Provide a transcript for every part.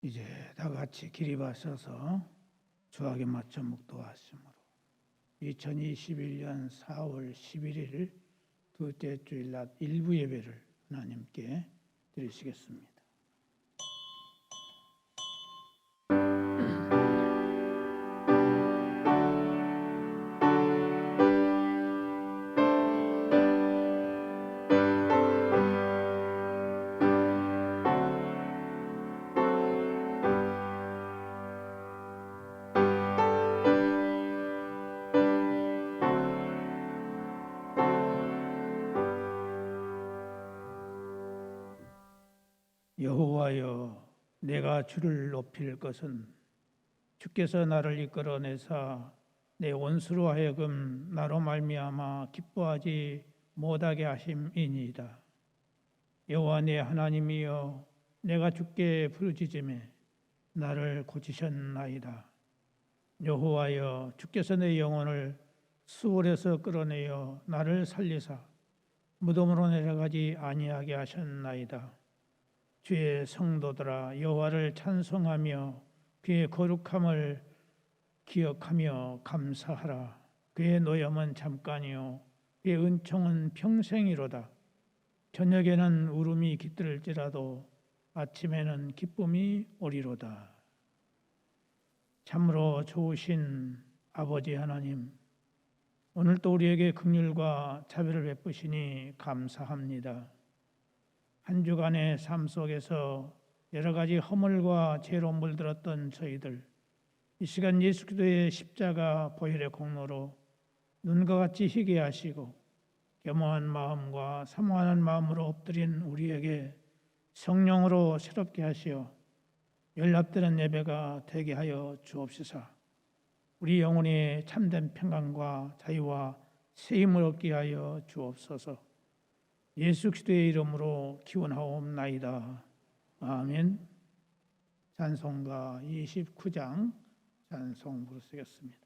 이제 다 같이 기립하셔서 주학에 맞춰 묵도하심으로 2021년 4월 11일 둘째 주일 낮 일부 예배를 하나님께 드리시겠습니다. 여호와여, 내가 주를 높일 것은 주께서 나를 이끌어내사 내 원수로 하여금 나로 말미암아 기뻐하지 못하게 하심이니이다. 여호와 내 하나님이여, 내가 주께 부르짖음에 나를 고치셨나이다. 여호와여, 주께서 내 영혼을 수월에서 끌어내어 나를 살리사 무덤으로 내려가지 아니하게 하셨나이다. 주의 성도들아, 여호와를 찬송하며 그의 거룩함을 기억하며 감사하라. 그의 노염은 잠깐이요 그의 은총은 평생이로다. 저녁에는 울음이 깃들을지라도 아침에는 기쁨이 오리로다. 참으로 좋으신 아버지 하나님, 오늘도 우리에게 긍휼과 자비를 베푸시니 감사합니다. 한 주간의 삶 속에서 여러 가지 허물과 죄로 물들었던 저희들, 이 시간 예수 그리스도의 십자가 보혈의 공로로 눈과 같이 희게 하시고 겸허한 마음과 사모하는 마음으로 엎드린 우리에게 성령으로 새롭게 하시어 연락되는 예배가 되게 하여 주옵소서. 우리 영혼의 참된 평강과 자유와 새 힘을 얻게 하여 주옵소서. 예수 그리스도의 이름으로 기원하옵나이다. 아멘. 찬송가 29장 찬송 부르시겠습니다.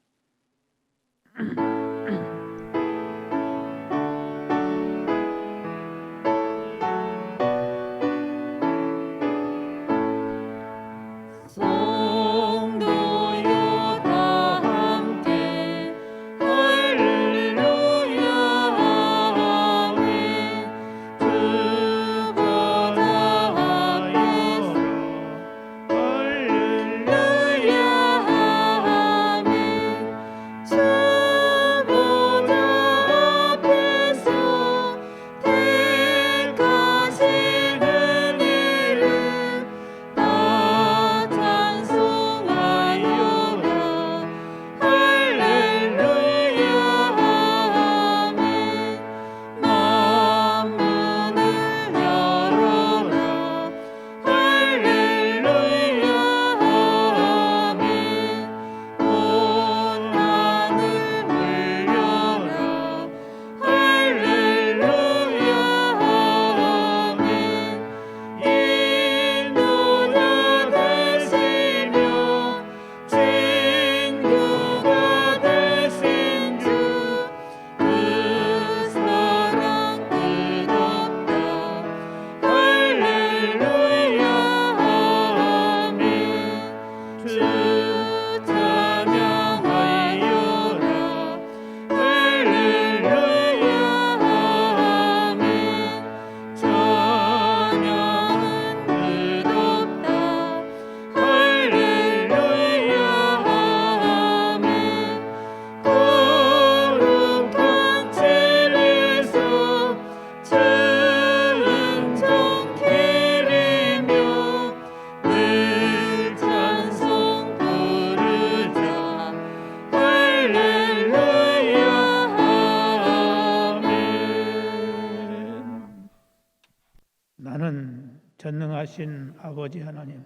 나는 전능하신 아버지 하나님,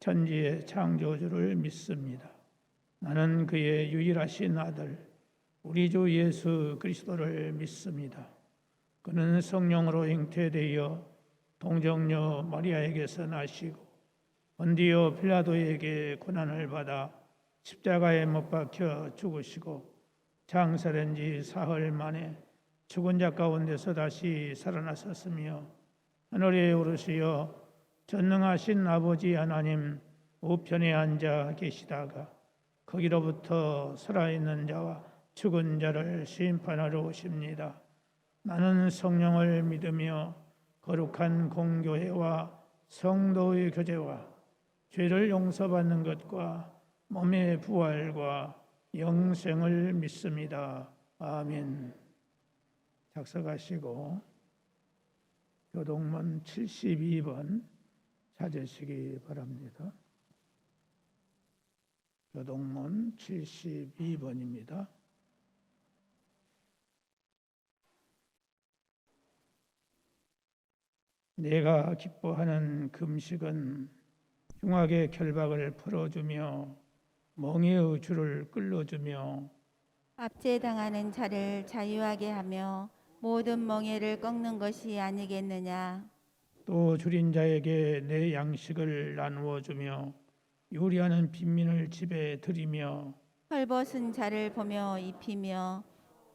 천지의 창조주를 믿습니다. 나는 그의 유일하신 아들, 우리 주 예수 그리스도를 믿습니다. 그는 성령으로 잉태되어 동정녀 마리아에게서 나시고 본디오 빌라도에게 고난을 받아 십자가에 못 박혀 죽으시고 장사된 지 사흘 만에 죽은 자 가운데서 다시 살아나셨으며 하늘에 오르시어 전능하신 아버지 하나님 우편에 앉아 계시다가 거기로부터 살아있는 자와 죽은 자를 심판하러 오십니다. 나는 성령을 믿으며 거룩한 공교회와 성도의 교제와 죄를 용서받는 것과 몸의 부활과 영생을 믿습니다. 아멘. 작성하시고 교동문 72번 찾으시기 바랍니다. 교동문 72번입니다. 내가 기뻐하는 금식은 흉악의 결박을 풀어주며 멍에의 줄을 끌어주며 압제당하는 자를 자유하게 하며 모든 멍에를 꺾는 것이 아니겠느냐. 또 줄인 자에게 내 양식을 나누어 주며 요리하는 빈민을 집에 들이며 헐벗은 자를 보며 입히며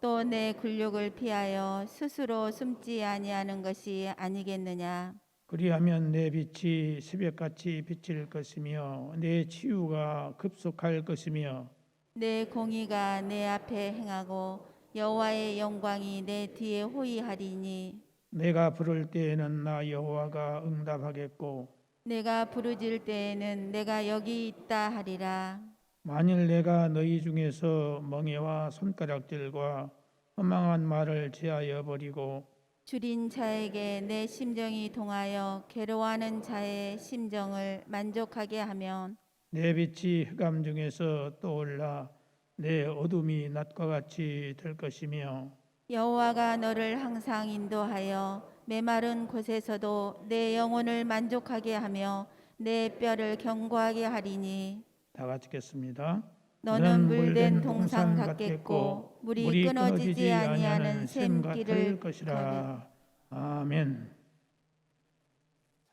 또 내 굴욕을 피하여 스스로 숨지 아니하는 것이 아니겠느냐. 그리하면 내 빛이 새벽같이 비칠 것이며 내 치유가 급속할 것이며 내 공의가 내 앞에 행하고 여호와의 영광이 내 뒤에 호위하리니 내가 부를 때에는 나 여호와가 응답하겠고 내가 부르짖을 때에는 내가 여기 있다 하리라. 만일 내가 너희 중에서 멍에와 손가락질과 허망한 말을 제하여 버리고 줄인 자에게 내 심정이 동하여 괴로워하는 자의 심정을 만족하게 하면 내 빛이 흑암 중에서 떠올라 내 어둠이 낮과 같이 될 것이며 여호와가 너를 항상 인도하여 메마른 곳에서도 내 영혼을 만족하게 하며 내 뼈를 견고하게 하리니 다 같이 읽겠습니다. 너는 물된 동산 같겠고 물이 끊어지지 아니하는 샘 같을 길을 것이라. 아멘.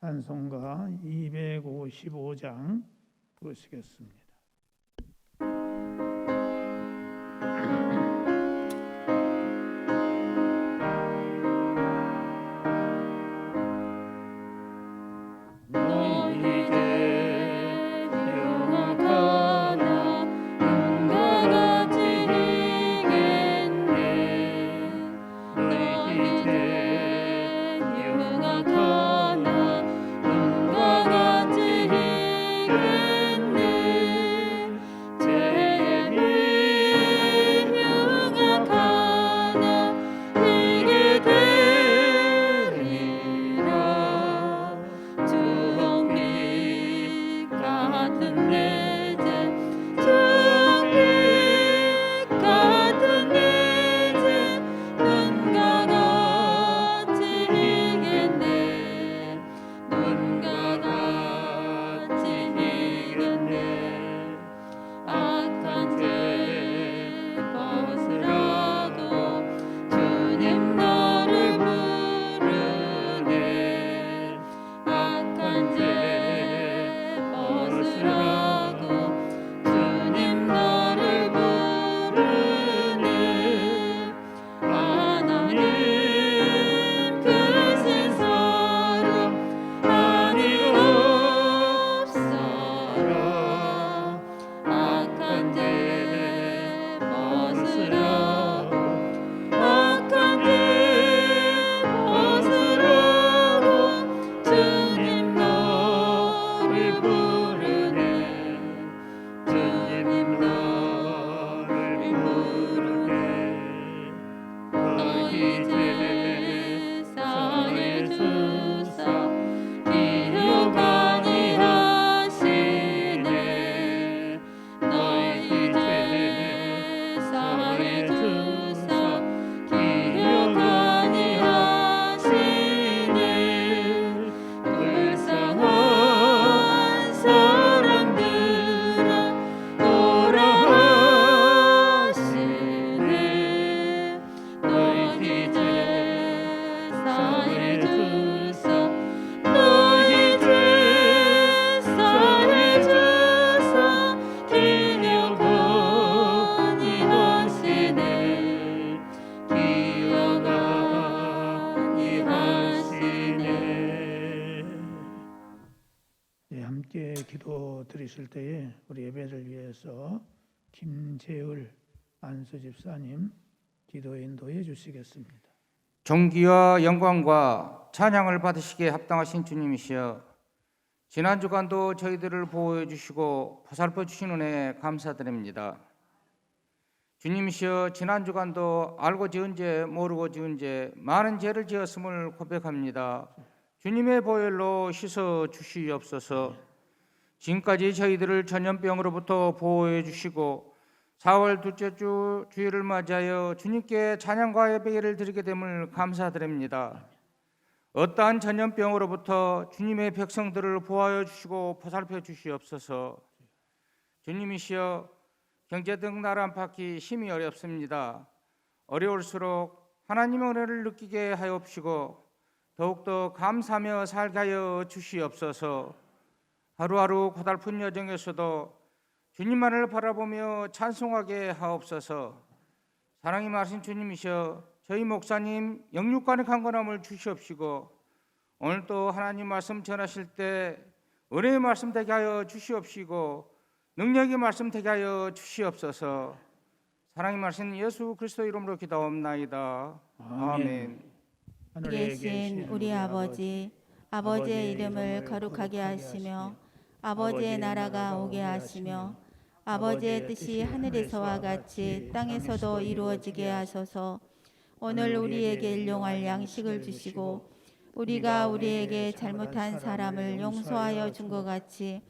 찬송가 255장 부르시겠습니다. 악한 죄 벗으라고 함께 기도 드리실 때에 우리 예배를 위해서 김재을 안수 집사님 기도 인도해 주시겠습니다. 존귀와 영광과 찬양을 받으시기에 합당하신 주님이시여, 지난 주간도 저희들을 보호해 주시고 보살펴 주신 은혜에 감사드립니다. 주님이시여, 지난 주간도 알고 지은 죄 모르고 지은 죄 많은 죄를 지었음을 고백합니다. 주님의 보혈로 씻어 주시옵소서. 지금까지 저희들을 전염병으로부터 보호해 주시고 4월 둘째 주 주일을 맞이하여 주님께 찬양과 예배를 드리게 됨을 감사드립니다. 어떠한 전염병으로부터 주님의 백성들을 보호하여 주시고 보살펴 주시옵소서. 주님이시여, 경제 등 나라 안팎이 심히 어렵습니다. 어려울수록 하나님의 은혜를 느끼게 하옵시고 더욱더 감사하며 살게 하여 주시옵소서. 하루하루 고달픈 여정에서도 주님만을 바라보며 찬송하게 하옵소서. 사랑이 많으신 주님이시여, 저희 목사님 영육간의 강건함을 주시옵시고 오늘도 하나님 말씀 전하실 때 은혜의 말씀 되게 하여 주시옵시고 능력의 말씀 되게 하여 주시옵소서. 사랑이 많으신 예수 그리스도 이름으로 기도하옵나이다. 아멘. 하늘에 계신 우리 아버지, 아버지의 이름을 거룩하게 하시며 아버지의 나라가 오게 하시며 아버지의 뜻이 하늘에서와 같이 땅에서도 이루어지게 하소서. 오늘 우리에게 일용할 양식을 주시고 우리가 우리에게 잘못한 사람을 용서하여 준 것 같이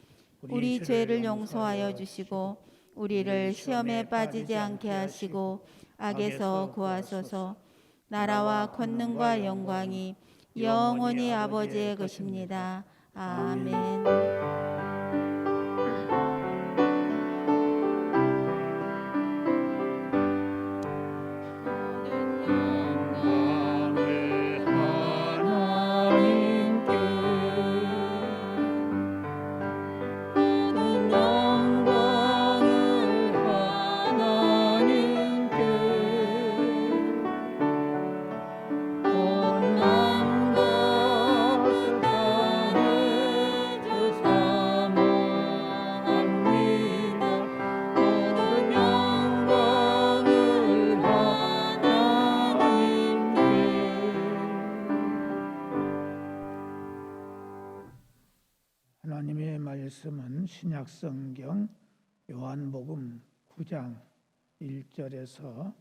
우리 죄를 용서하여 주시고 우리를 시험에 빠지지 않게 하시고 악에서 구하소서. 나라와 권능과 영광이 영원히 아버지의 것입니다. 아멘. 하나님의 말씀은 신약성경 요한복음 9장 1절에서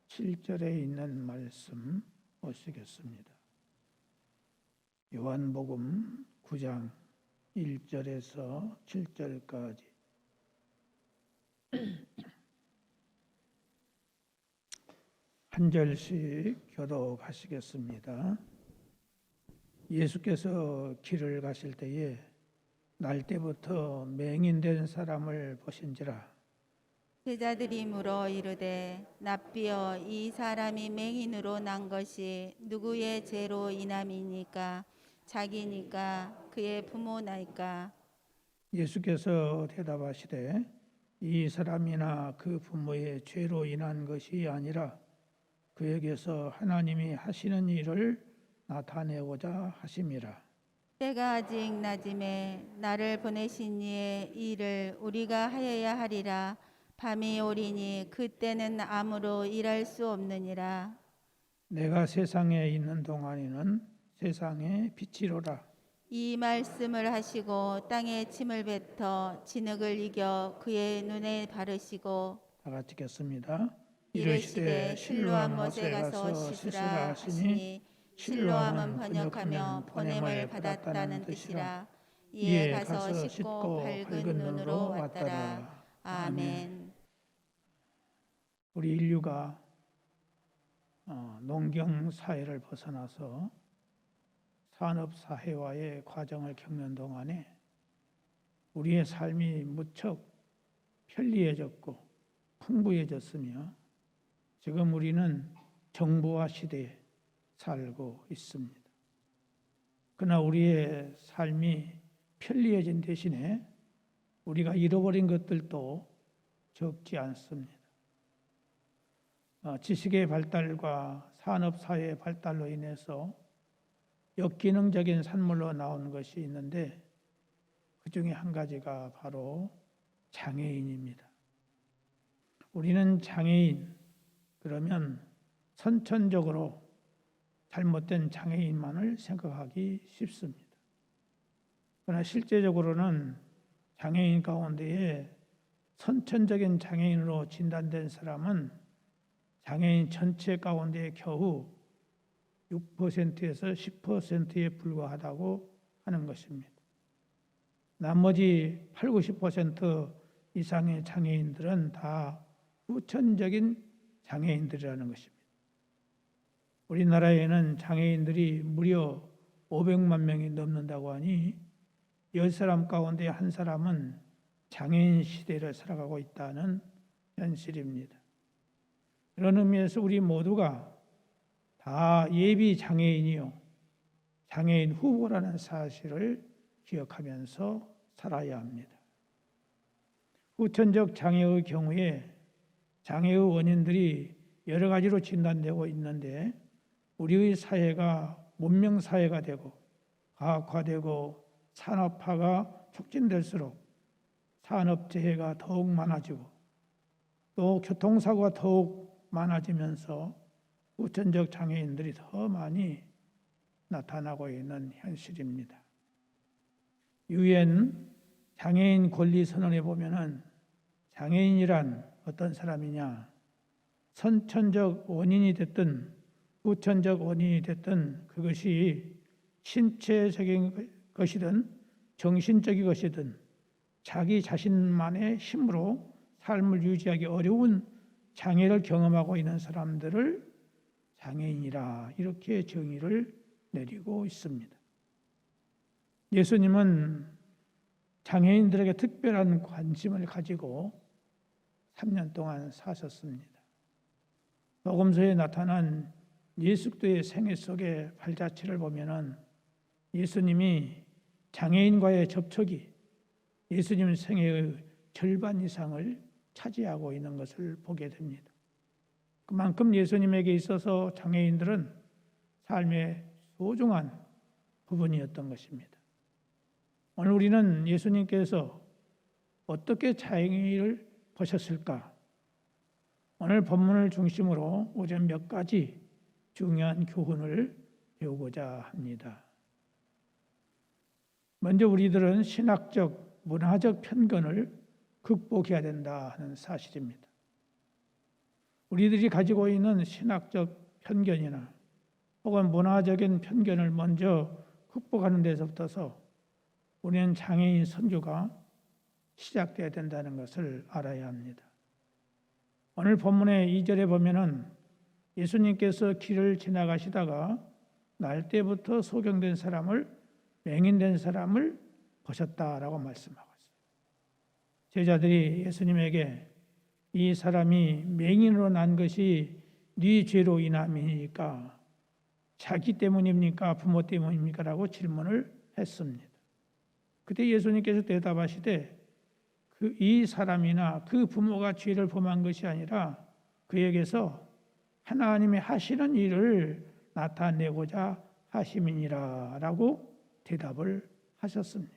7절에 있는 말씀 보시겠습니다. 요한복음 9장 1절에서 7절까지 한 절씩 교독하시겠습니다. 예수께서 길을 가실 때에 날 때부터 맹인된 사람을 보신지라. 제자들이 물어 이르되 납비여, 이 사람이 맹인으로 난 것이 누구의 죄로 인함이니까? 자기니까 그의 부모나이까? 예수께서 대답하시되 이 사람이나 그 부모의 죄로 인한 것이 아니라 그에게서 하나님이 하시는 일을 나타내고자 하심이라. 때가 아직 낮음에 나를 보내신 이의 일을 우리가 하여야 하리라. 밤이 오리니 그때는 아무로 일할 수 없느니라. 내가 세상에 있는 동안에는 세상의 빛이로라. 이 말씀을 하시고 땅에 침을 뱉어 진흙을 이겨 그의 눈에 바르시고 다 같이 읽겠습니다. 이르시되 실로암 못에 가서 씻으라 하시니 실로암은 번역하며 보냄을 받았다는 뜻이라. 이에 가서 씻고 밝은 눈으로 왔더라. 아멘. 우리 인류가 농경 사회를 벗어나서 산업 사회화의 과정을 겪는 동안에 우리의 삶이 무척 편리해졌고 풍부해졌으며 지금 우리는 정보화 시대에 살고 있습니다. 그러나 우리의 삶이 편리해진 대신에 우리가 잃어버린 것들도 적지 않습니다. 지식의 발달과 산업사회의 발달로 인해서 역기능적인 산물로 나온 것이 있는데 중에 한 가지가 바로 장애인입니다. 우리는 장애인 그러면 선천적으로 잘못된 장애인만을 생각하기 쉽습니다. 그러나 실제적으로는 장애인 가운데에 선천적인 장애인으로 진단된 사람은 장애인 전체 가운데 겨우 6%에서 10%에 불과하다고 하는 것입니다. 나머지 80, 90% 이상의 장애인들은 다 후천적인 장애인들이라는 것입니다. 우리나라에는 장애인들이 무려 500만 명이 넘는다고 하니 10사람 가운데 한 사람은 장애인 시대를 살아가고 있다는 현실입니다. 그런 의미에서 우리 모두가 다 예비 장애인이요 장애인 후보라는 사실을 기억하면서 살아야 합니다. 후천적 장애의 경우에 장애의 원인들이 여러 가지로 진단되고 있는데 우리의 사회가 문명 사회가 되고 과학화되고 산업화가 촉진될수록 산업재해가 더욱 많아지고 또 교통사고가 더욱 많아지면서 후천적 장애인들이 더 많이 나타나고 있는 현실입니다. 유엔 장애인 권리 선언에 보면은 장애인이란 어떤 사람이냐? 선천적 원인이 됐든 후천적 원인이 됐든 그것이 신체적인 것이든 정신적인 것이든 자기 자신만의 힘으로 삶을 유지하기 어려운 장애를 경험하고 있는 사람들을 장애인이라 이렇게 정의를 내리고 있습니다. 예수님은 장애인들에게 특별한 관심을 가지고 3년 동안 사셨습니다. 복음서에 나타난 예수 그리스도의 생애 속의 발자취를 보면은 예수님이 장애인과의 접촉이 예수님 생애의 절반 이상을 차지하고 있는 것을 보게 됩니다. 그만큼 예수님에게 있어서 장애인들은 삶의 소중한 부분이었던 것입니다. 오늘 우리는 예수님께서 어떻게 장애인을 보셨을까? 오늘 본문을 중심으로 우리는 몇 가지 중요한 교훈을 배우고자 합니다. 먼저 우리들은 신학적, 문화적 편견을 극복해야 된다 하는 사실입니다. 우리들이 가지고 있는 신학적 편견이나 혹은 문화적인 편견을 먼저 극복하는 데서부터서 우리는 장애인 선교가 시작돼야 된다는 것을 알아야 합니다. 오늘 본문의 2절에 보면은 예수님께서 길을 지나가시다가 날 때부터 소경된 사람을 맹인된 사람을 보셨다라고 말씀하고 있어요. 제자들이 예수님에게 이 사람이 맹인으로 난 것이 네 죄로 인함이니까 자기 때문입니까? 부모 때문입니까? 라고 질문을 했습니다. 그때 예수님께서 대답하시되 이 사람이나 그 부모가 죄를 범한 것이 아니라 그에게서 하나님의 하시는 일을 나타내고자 하심이니라 라고 대답을 하셨습니다.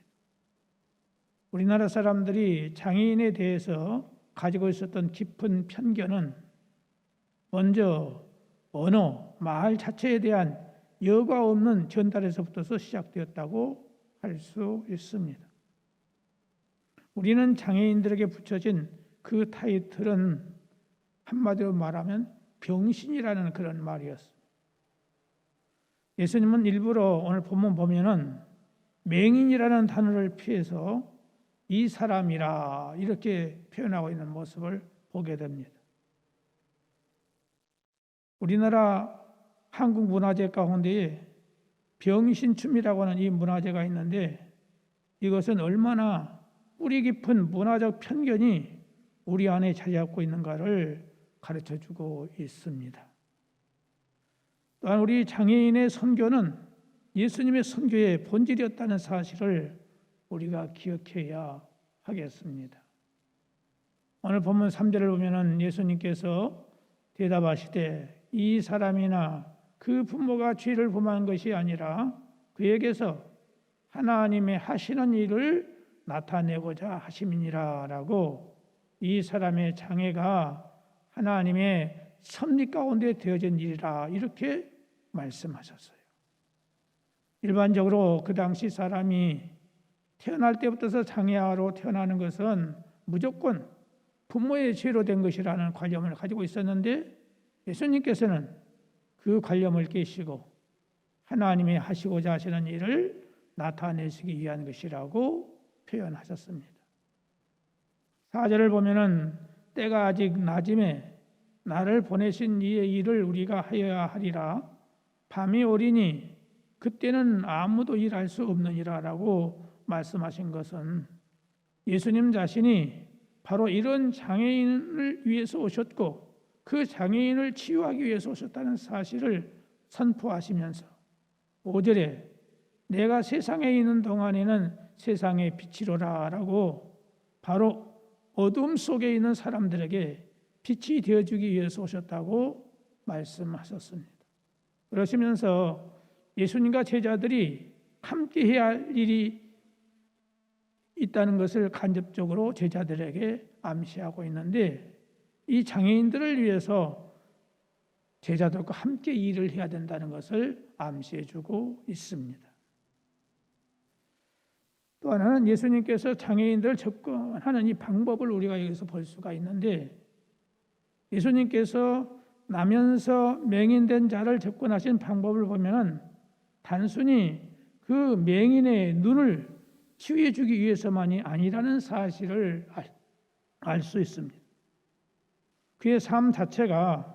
우리나라 사람들이 장애인에 대해서 가지고 있었던 깊은 편견은 먼저 언어, 말 자체에 대한 여과 없는 전달에서부터 시작되었다고 할 수 있습니다. 우리는 장애인들에게 붙여진 그 타이틀은 한마디로 말하면 병신이라는 그런 말이었습니다. 예수님은 일부러 오늘 본문 보면은 맹인이라는 단어를 피해서 이 사람이라 이렇게 표현하고 있는 모습을 보게 됩니다. 우리나라 한국 문화재 가운데에 병신춤이라고 하는 이 문화재가 있는데 이것은 얼마나 뿌리 깊은 문화적 편견이 우리 안에 자리 잡고 있는가를 가르쳐주고 있습니다. 또한 우리 장애인의 선교는 예수님의 선교의 본질이었다는 사실을 우리가 기억해야 하겠습니다. 오늘 본문 3절을 보면은 예수님께서 대답하시되 이 사람이나 그 부모가 죄를 범한 것이 아니라 그에게서 하나님의 하시는 일을 나타내고자 하심이니라라고 이 사람의 장애가 하나님의 섭리 가운데 되어진 일이라 이렇게 말씀하셨어요. 일반적으로 그 당시 사람이 태어날 때부터 장애아로 태어나는 것은 무조건 부모의 죄로 된 것이라는 관념을 가지고 있었는데 예수님께서는 그 관념을 깨시고 하나님이 하시고자 하시는 일을 나타내시기 위한 것이라고 표현하셨습니다. 4절을 보면은 때가 아직 낮음에 나를 보내신 이의 일을 우리가 하여야 하리라. 밤이 오리니 그때는 아무도 일할 수 없느니라라고 말씀하신 것은 예수님 자신이 바로 이런 장애인을 위해서 오셨고 그 장애인을 치유하기 위해서 오셨다는 사실을 선포하시면서 5절에 내가 세상에 있는 동안에는 세상의 빛이로라라고 바로 어둠 속에 있는 사람들에게 빛이 되어주기 위해서 오셨다고 말씀하셨습니다. 그러시면서 예수님과 제자들이 함께 해야 할 일이 있다는 것을 간접적으로 제자들에게 암시하고 있는데 이 장애인들을 위해서 제자들과 함께 일을 해야 된다는 것을 암시해주고 있습니다. 또 하나는 예수님께서 장애인들을 접근하는 이 방법을 우리가 여기서 볼 수가 있는데 예수님께서 나면서 맹인된 자를 접근하신 방법을 보면 단순히 그 맹인의 눈을 치유해 주기 위해서만이 아니라는 사실을 알 수 있습니다. 그의 삶 자체가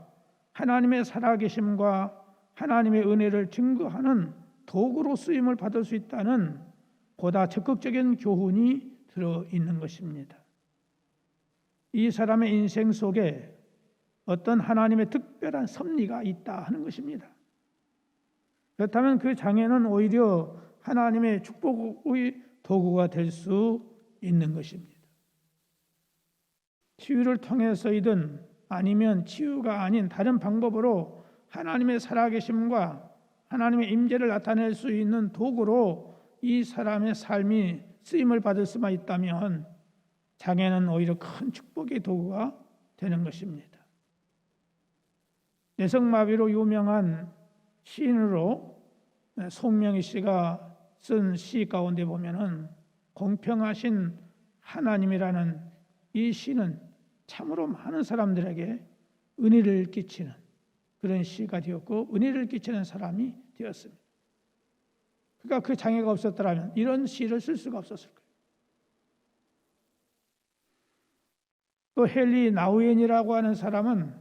하나님의 살아계심과 하나님의 은혜를 증거하는 도구로 쓰임을 받을 수 있다는 보다 적극적인 교훈이 들어있는 것입니다. 이 사람의 인생 속에 어떤 하나님의 특별한 섭리가 있다 하는 것입니다. 그렇다면 그 장애는 오히려 하나님의 축복의 도구가 될 수 있는 것입니다. 치유를 통해서이든 아니면 치유가 아닌 다른 방법으로 하나님의 살아계심과 하나님의 임재를 나타낼 수 있는 도구로 이 사람의 삶이 쓰임을 받을 수만 있다면 장애는 오히려 큰 축복의 도구가 되는 것입니다. 내성마비로 유명한 시인으로 송명희 씨가 쓴 시 가운데 보면은 공평하신 하나님이라는 이 시는 참으로 많은 사람들에게 은혜를 끼치는 그런 시가 되었고 은혜를 끼치는 사람이 되었습니다. 그러니까 그 장애가 없었더라면 이런 시를 쓸 수가 없었을 거예요. 또 헨리 나우엔이라고 하는 사람은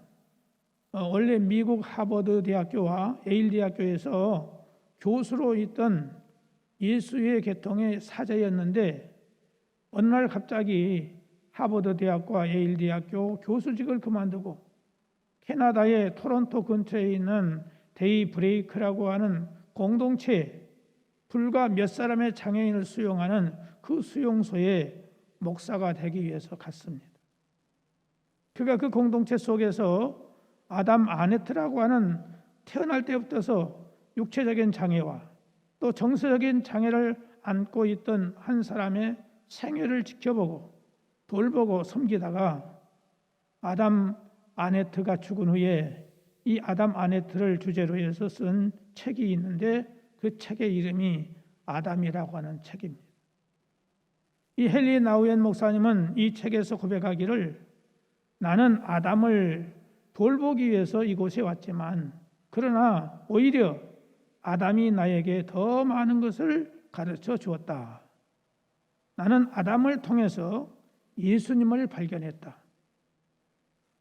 원래 미국 하버드 대학교와 예일 대학교에서 교수로 있던 예수의 계통의 사자였는데 어느 날 갑자기 하버드 대학과 예일 대학교 교수직을 그만두고 캐나다의 토론토 근처에 있는 데이 브레이크라고 하는 공동체에 불과 몇 사람의 장애인을 수용하는 그 수용소에 목사가 되기 위해서 갔습니다. 그가 그 공동체 속에서 아담 아네트라고 하는 태어날 때부터서 육체적인 장애와 또 정서적인 장애를 안고 있던 한 사람의 생애를 지켜보고 돌보고 섬기다가 아담 아네트가 죽은 후에 이 아담 아네트를 주제로 해서 쓴 책이 있는데 그 책의 이름이 아담이라고 하는 책입니다. 이 헨리 나우엔 목사님은 이 책에서 고백하기를 나는 아담을 돌보기 위해서 이곳에 왔지만 그러나 오히려 아담이 나에게 더 많은 것을 가르쳐 주었다. 나는 아담을 통해서 예수님을 발견했다.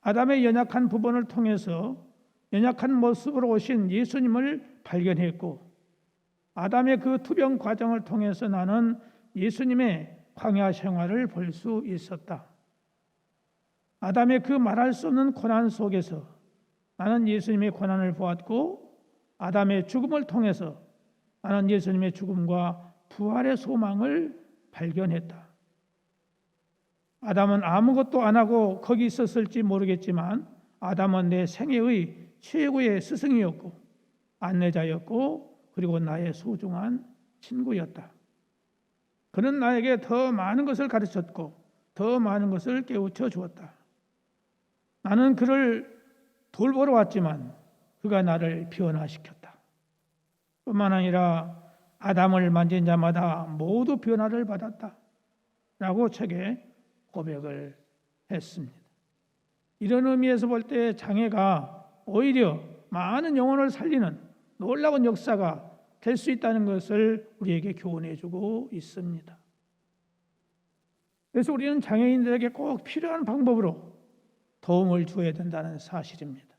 아담의 연약한 부분을 통해서 연약한 모습으로 오신 예수님을 발견했고 아담의 그 투병 과정을 통해서 나는 예수님의 광야 생활을 볼 수 있었다. 아담의 그 말할 수 없는 고난 속에서 나는 예수님의 고난을 보았고 아담의 죽음을 통해서 나는 예수님의 죽음과 부활의 소망을 발견했다. 아담은 아무것도 안 하고 거기 있었을지 모르겠지만 아담은 내 생애의 최고의 스승이었고 안내자였고 그리고 나의 소중한 친구였다. 그는 나에게 더 많은 것을 가르쳤고 더 많은 것을 깨우쳐 주었다. 나는 그를 돌보러 왔지만 그가 나를 변화시켰다. 뿐만 아니라 아담을 만진 자마다 모두 변화를 받았다. 라고 책에 고백을 했습니다. 이런 의미에서 볼 때 장애가 오히려 많은 영혼을 살리는 놀라운 역사가 될 수 있다는 것을 우리에게 교훈해 주고 있습니다. 그래서 우리는 장애인들에게 꼭 필요한 방법으로 도움을 주어야 된다는 사실입니다.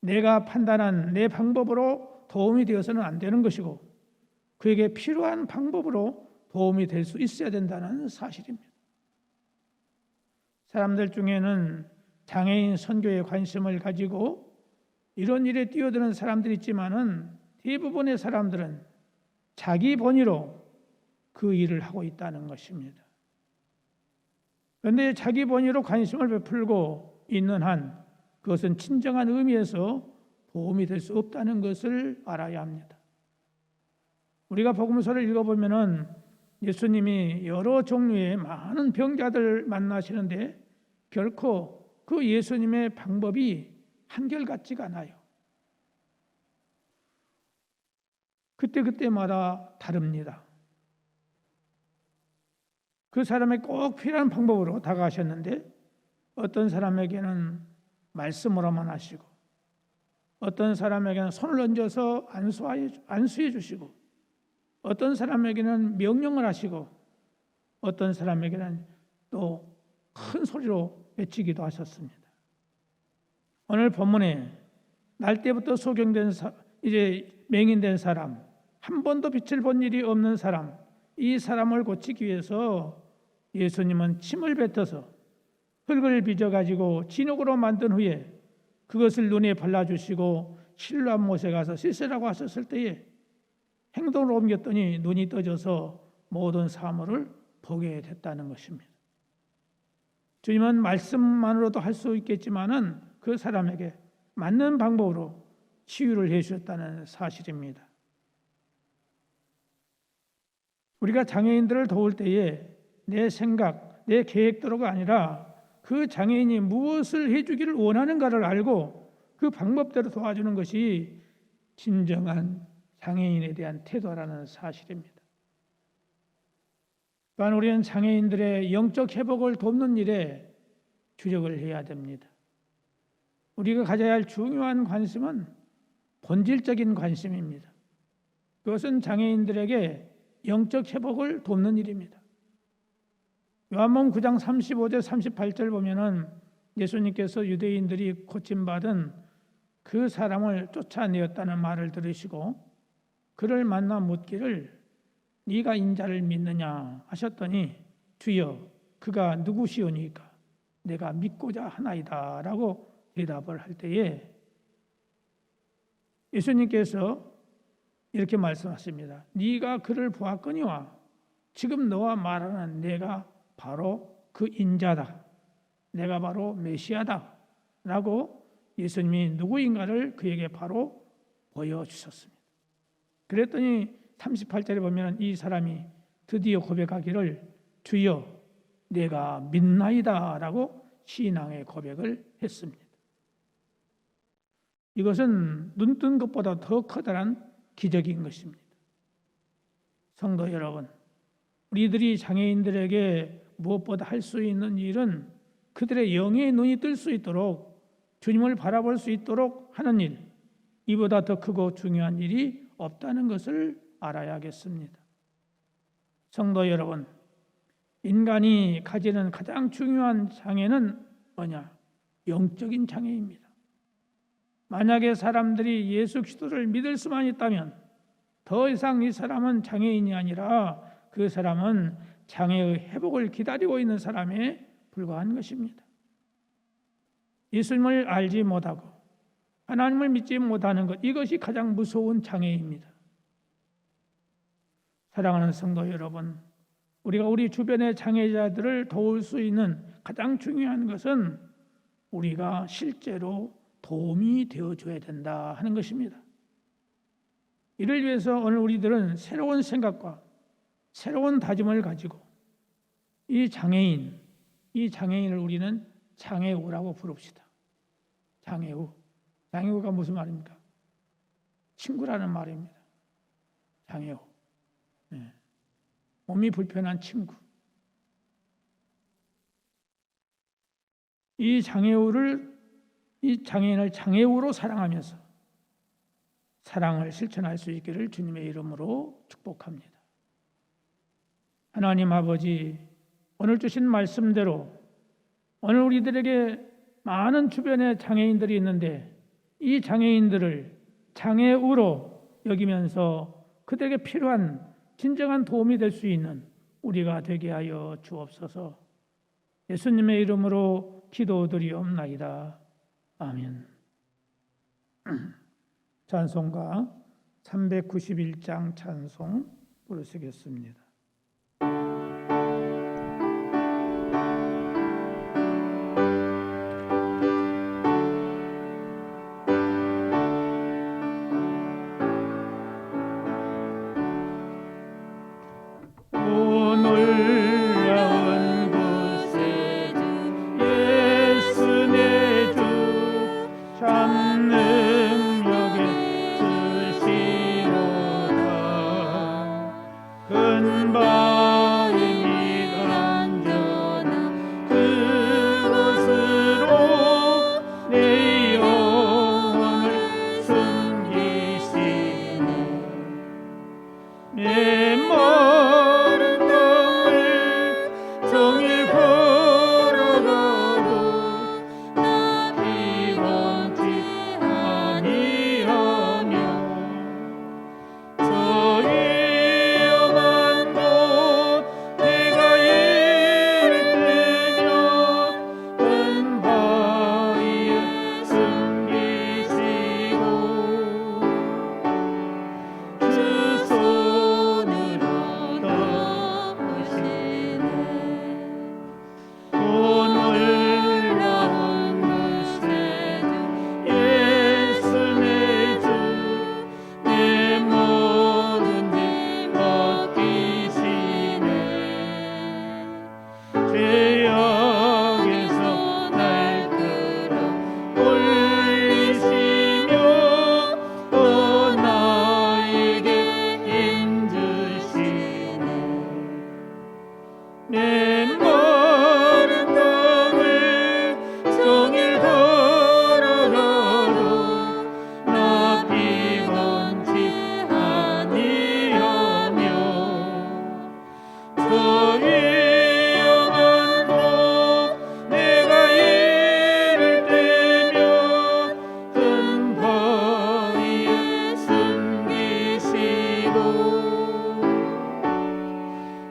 내가 판단한 내 방법으로 도움이 되어서는 안 되는 것이고 그에게 필요한 방법으로 도움이 될 수 있어야 된다는 사실입니다. 사람들 중에는 장애인 선교에 관심을 가지고 이런 일에 뛰어드는 사람들이 있지만은 대부분의 사람들은 자기 본의로 그 일을 하고 있다는 것입니다. 그런데 자기 본의로 관심을 베풀고 있는 한 그것은 진정한 의미에서 도움이 될 수 없다는 것을 알아야 합니다. 우리가 복음서를 읽어보면은 예수님이 여러 종류의 많은 병자들 만나시는데 결코 그 예수님의 방법이 한결같지가 않아요. 그때마다 다릅니다. 그 사람의 꼭 필요한 방법으로 다가가셨는데 어떤 사람에게는 말씀으로만 하시고 어떤 사람에게는 손을 얹어서 안수해 주시고 어떤 사람에게는 명령을 하시고 어떤 사람에게는 또 큰 소리로 외치기도 하셨습니다. 오늘 본문에 날 때부터 소경된 이제 맹인된 사람, 한 번도 빛을 본 일이 없는 사람, 이 사람을 고치기 위해서 예수님은 침을 뱉어서 흙을 빚어가지고 진흙으로 만든 후에 그것을 눈에 발라주시고 실로암 못에 가서 씻으라고 하셨을 때에 행동을 옮겼더니 눈이 떠져서 모든 사물을 보게 됐다는 것입니다. 주님은 말씀만으로도 할 수 있겠지만은 그 사람에게 맞는 방법으로 치유를 해주셨다는 사실입니다. 우리가 장애인들을 도울 때에 내 생각, 내 계획대로가 아니라 그 장애인이 무엇을 해주기를 원하는가를 알고 그 방법대로 도와주는 것이 진정한 장애인에 대한 태도라는 사실입니다. 또한 우리는 장애인들의 영적 회복을 돕는 일에 주력을 해야 됩니다. 우리가 가져야 할 중요한 관심은 본질적인 관심입니다. 그것은 장애인들에게 영적 회복을 돕는 일입니다. 요한복음 9장 35절 38절 보면은 예수님께서 유대인들이 고침받은 그 사람을 쫓아내었다는 말을 들으시고 그를 만나 묻기를 네가 인자를 믿느냐 하셨더니 주여 그가 누구시오니까 내가 믿고자 하나이다 라고 대답을 할 때에 예수님께서 이렇게 말씀하십니다. 네가 그를 보았거니와 지금 너와 말하는 내가 바로 그 인자다. 내가 바로 메시아다 라고 예수님이 누구인가를 그에게 바로 보여주셨습니다. 그랬더니 38절에 보면 이 사람이 드디어 고백하기를 주여 내가 믿나이다 라고 신앙의 고백을 했습니다. 이것은 눈뜬 것보다 더 커다란 기적인 것입니다. 성도 여러분, 우리들이 장애인들에게 무엇보다 할 수 있는 일은 그들의 영의 눈이 뜰 수 있도록 주님을 바라볼 수 있도록 하는 일, 이보다 더 크고 중요한 일이 없다는 것을 알아야겠습니다. 성도 여러분, 인간이 가지는 가장 중요한 장애는 뭐냐? 영적인 장애입니다. 만약에 사람들이 예수 그리스도를 믿을 수만 있다면 더 이상 이 사람은 장애인이 아니라 그 사람은 장애의 회복을 기다리고 있는 사람에 불과한 것입니다. 예수님을 알지 못하고 하나님을 믿지 못하는 것, 이것이 가장 무서운 장애입니다. 사랑하는 성도 여러분, 우리가 우리 주변의 장애자들을 도울 수 있는 가장 중요한 것은 우리가 실제로 도움이 되어줘야 된다 하는 것입니다. 이를 위해서 오늘 우리들은 새로운 생각과 새로운 다짐을 가지고 이 장애인을 우리는 장애우라고 부릅시다. 장애우가 무슨 말입니까? 친구라는 말입니다. 장애우. 네. 몸이 불편한 친구. 이 장애인을 장애우로 사랑하면서 사랑을 실천할 수 있기를 주님의 이름으로 축복합니다. 하나님 아버지, 오늘 주신 말씀대로 오늘 우리들에게 많은 주변에 장애인들이 있는데 이 장애인들을 장애우로 여기면서 그들에게 필요한 진정한 도움이 될 수 있는 우리가 되게 하여 주옵소서. 예수님의 이름으로 기도드리옵나이다. 아멘. 찬송가 391장 찬송 부르시겠습니다.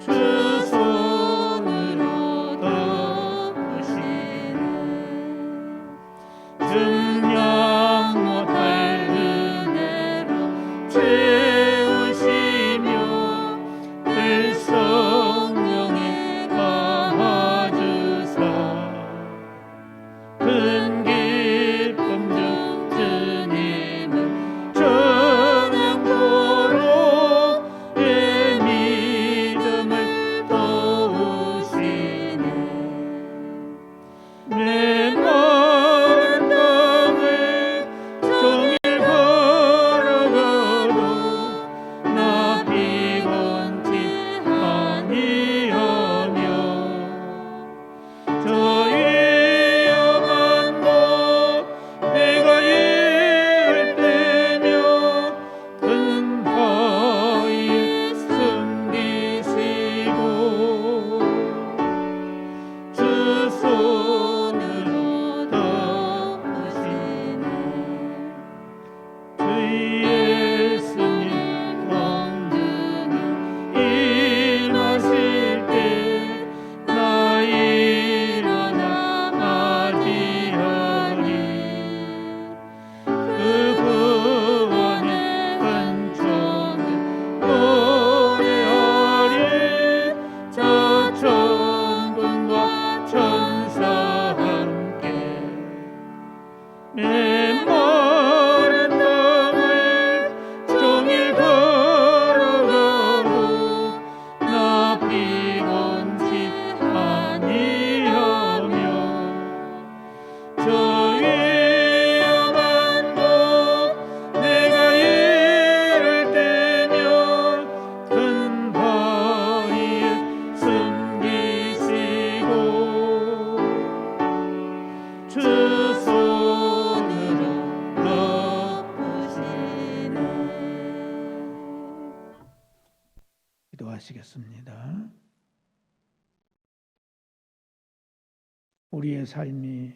주 손으로 우리의 삶이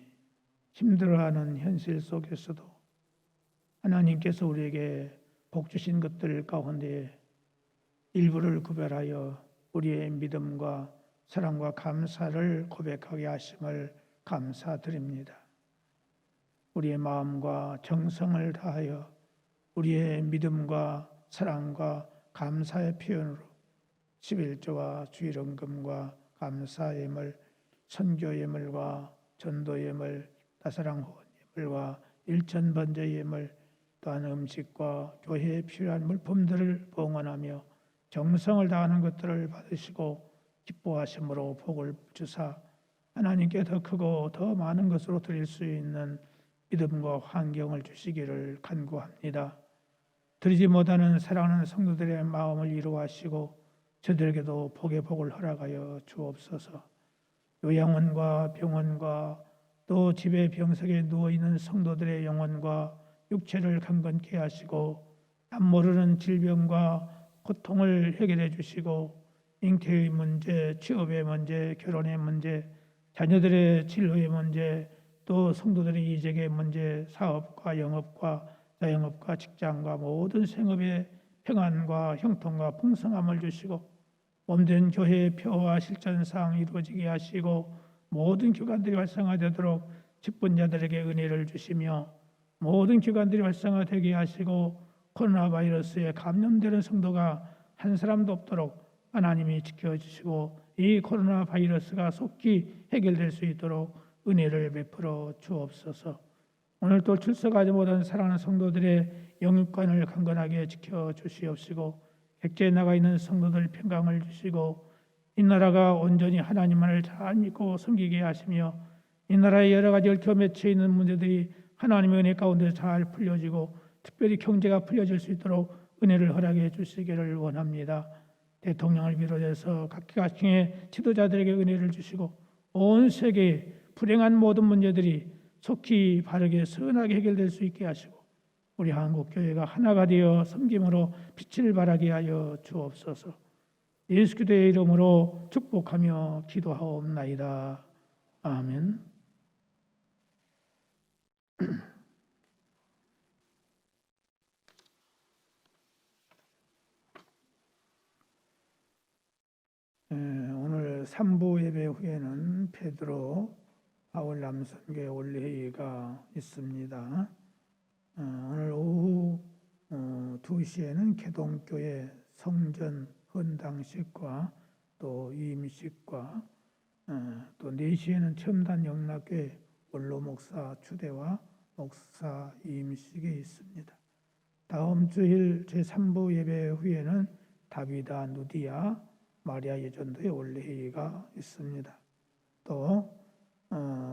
힘들어하는 현실 속에서도 하나님께서 우리에게 복 주신 것들 가운데 일부를 구별하여 우리의 믿음과 사랑과 감사를 고백하게 하심을 감사드립니다. 우리의 마음과 정성을 다하여 우리의 믿음과 사랑과 감사의 표현으로 11조와 주일헌금과 감사 예물, 선교 예물과 전도 예물, 다사랑 후원 예물과 일천 번제 예물, 또한 음식과 교회에 필요한 물품들을 봉헌하며 정성을 다하는 것들을 받으시고 기뻐하심으로 복을 주사 하나님께 더 크고 더 많은 것으로 드릴 수 있는 믿음과 환경을 주시기를 간구합니다. 드리지 못하는 사랑하는 성도들의 마음을 이루하시고 저들에게도 복의 복을 허락하여 주옵소서. 요양원과 병원과 또 집에 병석에 누워있는 성도들의 영혼과 육체를 강건케 하시고 남 모르는 질병과 고통을 해결해 주시고 잉태의 문제, 취업의 문제, 결혼의 문제, 자녀들의 진로의 문제, 또 성도들의 이직의 문제, 사업과 영업과 자영업과 직장과 모든 생업의 평안과 형통과 풍성함을 주시고 몸된 교회의 표와 실전상 이루어지게 하시고 모든 기관들이 활성화되도록 직분자들에게 은혜를 주시며 모든 기관들이 활성화되게 하시고 코로나 바이러스에 감염되는 성도가 한 사람도 없도록 하나님이 지켜주시고 이 코로나 바이러스가 속히 해결될 수 있도록 은혜를 베풀어 주옵소서. 오늘 또 출석하지 못한 사랑하는 성도들의 영육관을 강건하게 지켜주시옵시고 객지에 나가 있는 성도들 평강을 주시고 이 나라가 온전히 하나님만을 잘 믿고 섬기게 하시며 이 나라의 여러 가지 얽혀 맺혀 있는 문제들이 하나님의 은혜 가운데 잘 풀려지고 특별히 경제가 풀려질 수 있도록 은혜를 허락해 주시기를 원합니다. 대통령을 비롯해서 각계각층의 지도자들에게 은혜를 주시고 온 세계의 불행한 모든 문제들이 속히 바르게 선하게 해결될 수 있게 하시고 우리 한국교회가 하나가 되어 섬김으로 빛을 발하게 하여 주옵소서. 예수 그리스도의 이름으로 축복하며 기도하옵나이다. 아멘. 오늘 3부 예배 후에는 베드로 바울 남선교회 원례회의가 있습니다. 오늘 오후 2시에는 개동교회 성전 헌당식과 또 임식과 또 4시에는 첨단 영락교회 원로 목사 추대와 목사 임식이 있습니다. 다음 주일 제3부 예배 후에는 다비다 누디아 마리아 예전도의 원례회의가 있습니다. 또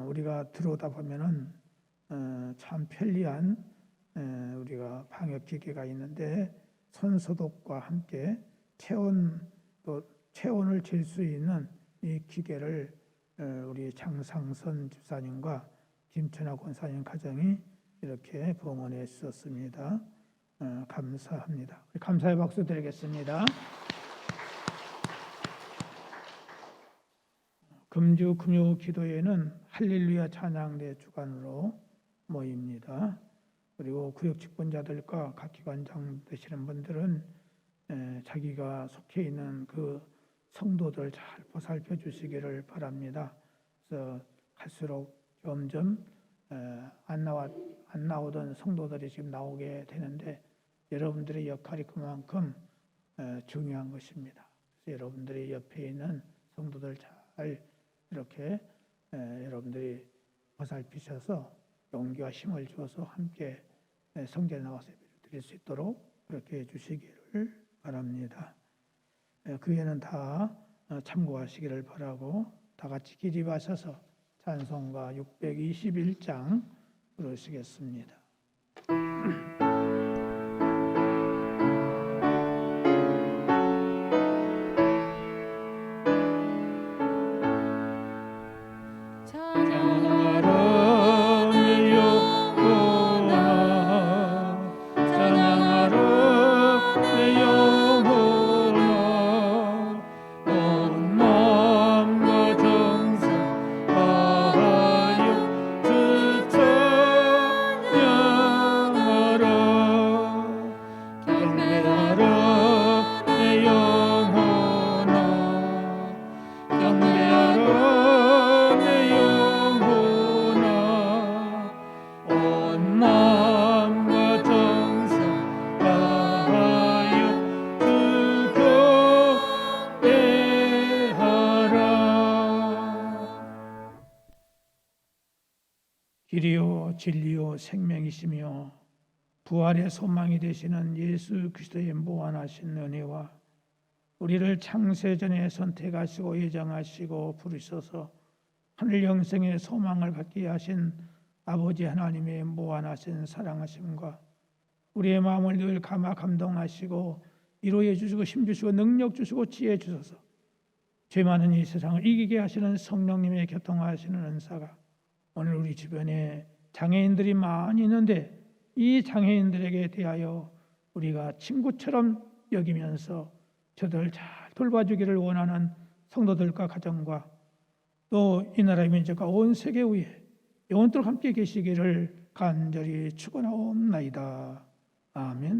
우리가 들어오다 보면은 참 편리한 우리가 방역기계가 있는데 손소독과 함께 체온을 잴 수 있는 이 기계를 우리 장상선 집사님과 김천하 권사님 가정이 이렇게 봉헌해 주셨습니다. 감사합니다. 감사의 박수 드리겠습니다. 금주 금요 기도회는 할렐루야 찬양대 주관으로 모입니다. 그리고 구역 직분자들과 각 기관장 되시는 분들은 자기가 속해 있는 그 성도들 잘 보살펴 주시기를 바랍니다. 그래서 갈수록 점점 안 나오던 성도들이 지금 나오게 되는데 여러분들의 역할이 그만큼 중요한 것입니다. 그래서 여러분들이 옆에 있는 성도들 잘 이렇게 여러분들이 보살피셔서 용기와 힘을 주어서 함께 성전에 나가서 예배를 드릴 수 있도록 그렇게 해주시기를 바랍니다. 그 외에는 다 참고하시기를 바라고 다 같이 기립하셔서 찬송가 621장 부르시겠습니다. 길이요 진리요 생명이시며 부활의 소망이 되시는 예수 그리스도의 무한하신 은혜와 우리를 창세전에 선택하시고 예정하시고 부르셔서 하늘 영생의 소망을 갖게 하신 아버지 하나님의 무한하신 사랑하심과 우리의 마음을 늘 감동하시고 위로해 주시고 힘주시고 능력 주시고 지혜 주셔서 죄 많은 이 세상을 이기게 하시는 성령님의 교통하시는 은사가 오늘 우리 주변에 장애인들이 많이 있는데 이 장애인들에게 대하여 우리가 친구처럼 여기면서 저들을 잘 돌봐주기를 원하는 성도들과 가정과 또 이 나라의 민족과 온 세계 위에 영원토록 함께 계시기를 간절히 축원하옵나이다. 아멘.